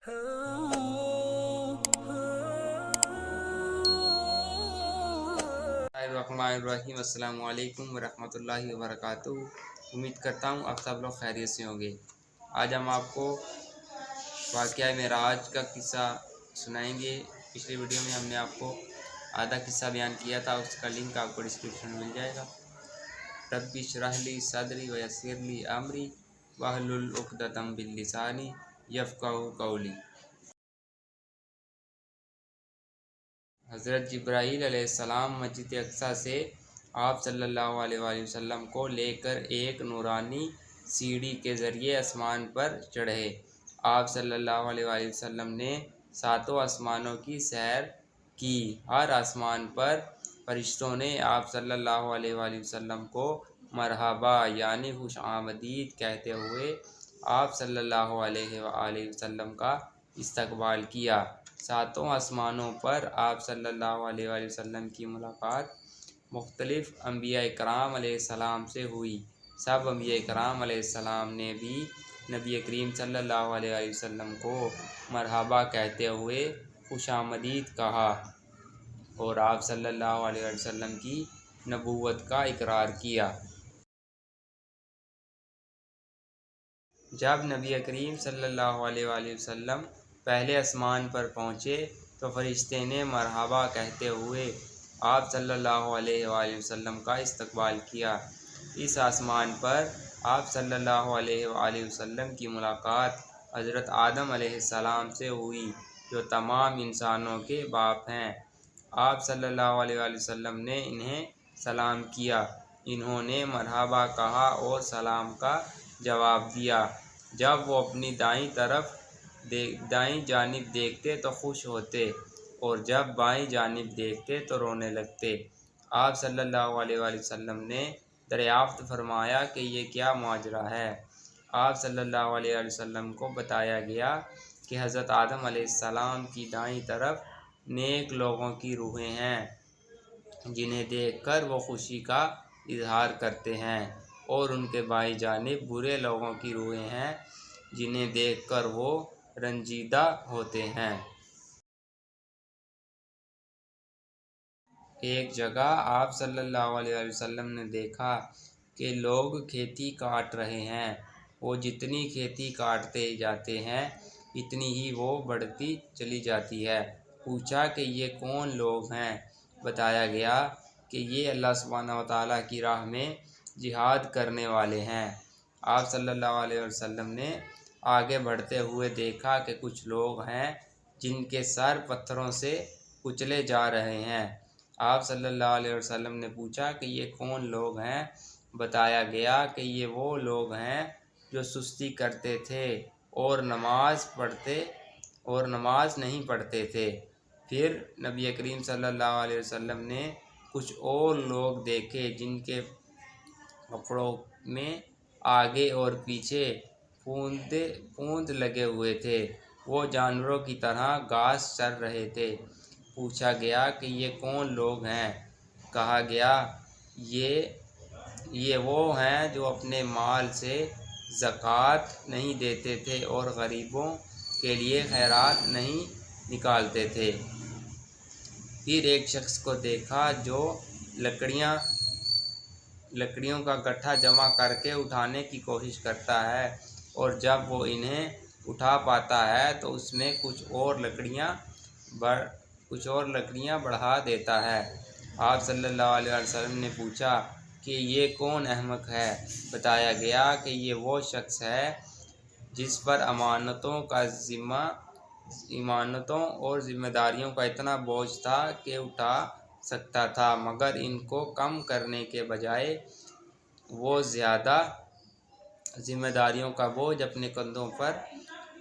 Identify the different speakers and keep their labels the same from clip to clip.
Speaker 1: अस्सलाम वालेकुम वरहमतुल्लाहि वबरकातुहू। उम्मीद करता हूँ आप सब लोग खैरियत से होंगे। आज हम आपको वाक़या मेराज का किस्सा सुनाएंगे। पिछली वीडियो में हमने आपको आधा किस्सा बयान किया था, उसका लिंक आपको डिस्क्रिप्शन में मिल जाएगा। रब्बि इश्रह ली सदरी व यस्सिर ली अमरी वहलुल उक़दतम मिन लिसानी यफ़क़हू क़ौली। हज़रत जिब्राईल अलैहिस्सलाम मस्जिद अक़सा से आप सल्लल्लाहु अलैहि वसल्लम को लेकर एक नूरानी सीढ़ी के ज़रिए आसमान पर चढ़े। आप सल्लल्लाहु अलैहि वसल्लम ने सातों आसमानों की सैर की। हर आसमान पर फरिश्तों ने आप सल्लल्लाहु अलैहि वसल्लम को मरहबा यानी खुश आमदीद कहते हुए आप सल्लल्लाहु अलैहि वसल्लम का इस्तकबाल किया। सातों आसमानों पर आप सल्लल्लाहु अलैहि वसल्लम की मुलाकात मुख्तलिफ़ अंबिया इकराम अलैहिस्सलाम से हुई। सब अंबिया इकराम अलैहिस्सलाम ने भी नबी करीम सल्लल्लाहु अलैहि वसल्लम को मरहबा कहते हुए खुशामदीद कहा और आप सल्लल्लाहु अलैहि वसल्लम की नबूवत का इकरार किया। जब नबी करीम सल्लल्लाहु अलैहि वसल्लम पहले आसमान पर पहुँचे तो फरिश्ते ने मरहबा कहते हुए आप सल्लल्लाहु अलैहि वसल्लम का इस्तकबाल किया। इस आसमान पर आप सल्लल्लाहु अलैहि वसल्लम की मुलाकात हज़रत आदम अलैहिस्सलाम से हुई, जो तमाम इंसानों के बाप हैं। आप सल्लल्लाहु अलैहि वसल्लम ने इन्हें सलाम किया। इन्होंने मरहबा कहा और सलाम का जवाब दिया। जब वो अपनी दाईं जानिब देखते तो खुश होते और जब बाईं जानिब देखते तो रोने लगते। आप सल्लल्लाहु अलैहि वसल्लम ने दरियाफ़्त फरमाया कि ये क्या माजरा है। आप सल्लल्लाहु अलैहि वसल्लम को बताया गया कि हज़रत आदम अलैहिस्सलाम की दाईं तरफ नेक लोगों की रूहें हैं, जिन्हें देखकर वो खुशी का इजहार करते हैं, और उनके बाईं जानिब बुरे लोगों की रूहें हैं, जिन्हें देखकर वो रंजीदा होते हैं। एक जगह आप सल्लल्लाहु अलैहि वसल्लम ने देखा कि लोग खेती काट रहे हैं। वो जितनी खेती काटते जाते हैं इतनी ही वो बढ़ती चली जाती है। पूछा कि ये कौन लोग हैं। बताया गया कि ये अल्लाह सुब्हानहू व तआला की राह में जिहाद करने वाले हैं। आप सल्लल्लाहु अलैहि वसल्लम ने आगे बढ़ते हुए देखा कि कुछ लोग हैं जिनके सर पत्थरों से कुचले जा रहे हैं। आप सल्लल्लाहु अलैहि वसल्लम ने पूछा कि ये कौन लोग हैं। बताया गया कि ये वो लोग हैं जो सुस्ती करते थे और नमाज नहीं पढ़ते थे। फिर नबी करीम सल्लल्लाहु अलैहि वसल्लम ने कुछ और लोग देखे जिनके कपड़ों में आगे और पीछे पूंद लगे हुए थे। वो जानवरों की तरह घास चर रहे थे। पूछा गया कि ये कौन लोग हैं। कहा गया ये वो हैं जो अपने माल से ज़कात नहीं देते थे और गरीबों के लिए खैरात नहीं निकालते थे। फिर एक शख्स को देखा जो लकड़ियों का गट्ठा जमा करके उठाने की कोशिश करता है, और जब वो इन्हें उठा पाता है तो उसमें कुछ और लकड़ियाँ बढ़ा देता है। आप सल्लल्लाहु अलैहि वसल्लम ने पूछा कि ये कौन अहमक है। बताया गया कि ये वो शख्स है जिस पर इमानतों और ज़िम्मेदारियों का इतना बोझ था कि उठा सकता था, मगर इनको कम करने के बजाय वो ज़्यादा ज़िम्मेदारियों का बोझ अपने कंधों पर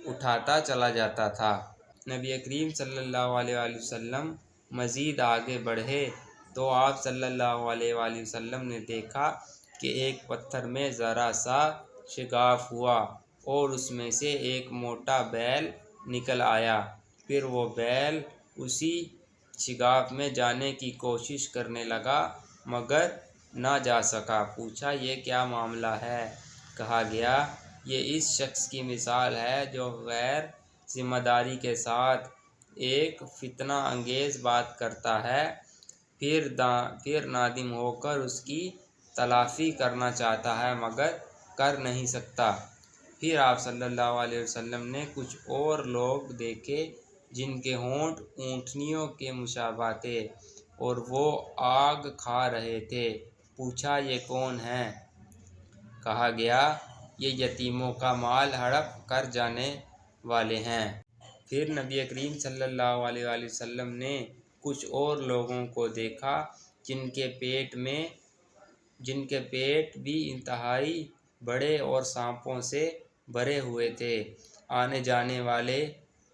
Speaker 1: उठाता चला जाता था। नबी करीम सल्लल्लाहु अलैहि वसल्लम मज़ीद आगे बढ़े तो आप सल्लल्लाहु अलैहि वसल्लम ने देखा कि एक पत्थर में ज़रा सा शिगाफ हुआ और उसमें से एक मोटा बैल निकल आया। फिर वो बैल उसी शिगाफ में जाने की कोशिश करने लगा, मगर ना जा सका। पूछा ये क्या मामला है। कहा गया ये इस शख्स की मिसाल है जो गैर ذمہ داری کے ساتھ ایک فتنہ انگیز بات کرتا ہے، پھر نادم ہو کر اس کی تلافی کرنا چاہتا ہے مگر کر نہیں سکتا۔ پھر آپ صلی اللہ علیہ وسلم نے کچھ اور لوگ دیکھے جن کے ہونٹ اونٹنیوں کے مشابہ تھے اور وہ آگ کھا رہے تھے۔ پوچھا یہ کون ہیں؟ کہا گیا یہ یتیموں کا مال ہڑپ کر جانے والے ہیں۔ پھر نبی کریم صلی اللہ علیہ وآلہ وسلم نے کچھ اور لوگوں کو دیکھا جن کے پیٹ بھی انتہائی بڑے اور سانپوں سے بھرے ہوئے تھے۔ آنے جانے والے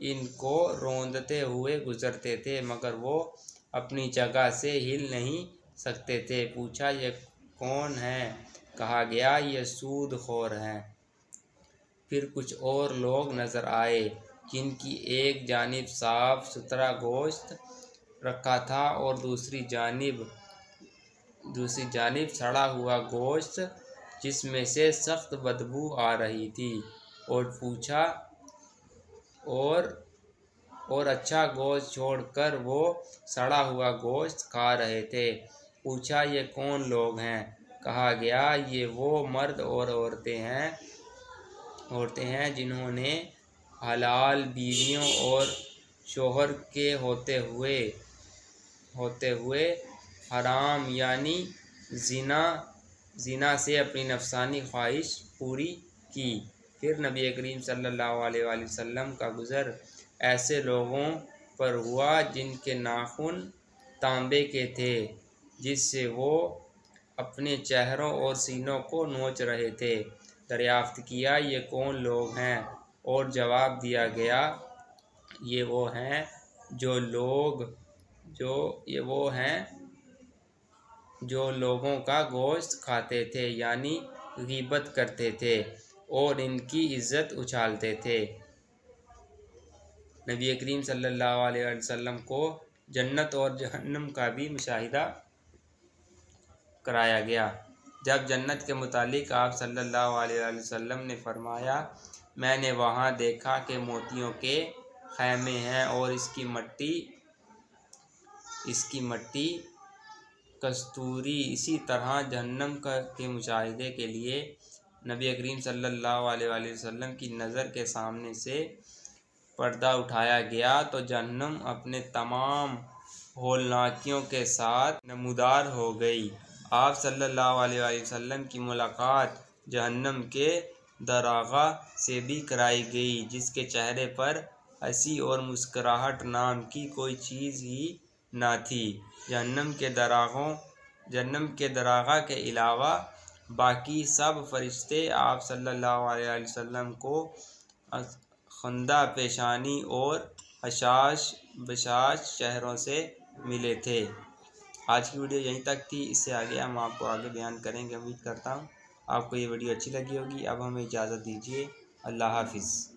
Speaker 1: ان کو روندتے ہوئے گزرتے تھے مگر وہ اپنی جگہ سے ہل نہیں سکتے تھے۔ پوچھا یہ کون ہیں؟ کہا گیا یہ سود خور ہیں۔ پھر کچھ اور لوگ نظر آئے جن کی ایک جانب صاف ستھرا گوشت رکھا تھا اور دوسری جانب سڑا ہوا گوشت جس میں سے سخت بدبو آ رہی تھی، اور پوچھا اور اچھا گوشت چھوڑ کر وہ سڑا ہوا گوشت کھا رہے تھے۔ پوچھا یہ کون لوگ ہیں؟ کہا گیا یہ وہ مرد اور عورتیں ہیں جنہوں نے حلال بیویوں اور شوہر کے ہوتے ہوئے حرام یعنی زنا سے اپنی نفسانی خواہش پوری کی۔ پھر نبی کریم صلی اللہ علیہ وآلہ وسلم کا گزر ایسے لوگوں پر ہوا جن کے ناخن تانبے کے تھے جس سے وہ اپنے چہروں اور سینوں کو نوچ رہے تھے۔ دریافت کیا یہ کون لوگ ہیں؟ اور جواب دیا گیا یہ وہ ہیں جو لوگوں کا گوشت کھاتے تھے یعنی غیبت کرتے تھے اور ان کی عزت اچھالتے تھے۔ نبی کریم صلی اللہ علیہ وسلم کو جنت اور جہنم کا بھی مشاہدہ کرایا گیا۔ جب جنت کے متعلق آپ صلی اللہ علیہ وسلم نے فرمایا میں نے وہاں دیکھا کہ موتیوں کے خیمے ہیں اور اس کی مٹی کستوری۔ اسی طرح جہنم کے مشاہدے کے لیے نبی کریم صلی اللہ علیہ وسلم کی نظر کے سامنے سے پردہ اٹھایا گیا تو جہنم اپنے تمام ہولناکیوں کے ساتھ نمودار ہو گئی۔ آپ صلی اللہ علیہ وسلم کی ملاقات جہنم کے داروغہ سے بھی کرائی گئی جس کے چہرے پر ہنسی اور مسکراہٹ نام کی کوئی چیز ہی نہ تھی۔ جہنم کے داروغہ کے علاوہ باقی سب فرشتے آپ صلی اللہ علیہ وسلم کو خندہ پیشانی اور حشاش بشاش چہروں سے ملے تھے۔ آج کی ویڈیو یہیں تک تھی، اس سے آگے ہم آپ کو آگے بیان کریں گے۔ امید کرتا ہوں آپ کو یہ ویڈیو اچھی لگی ہوگی۔ اب ہمیں اجازت دیجیے، اللہ حافظ۔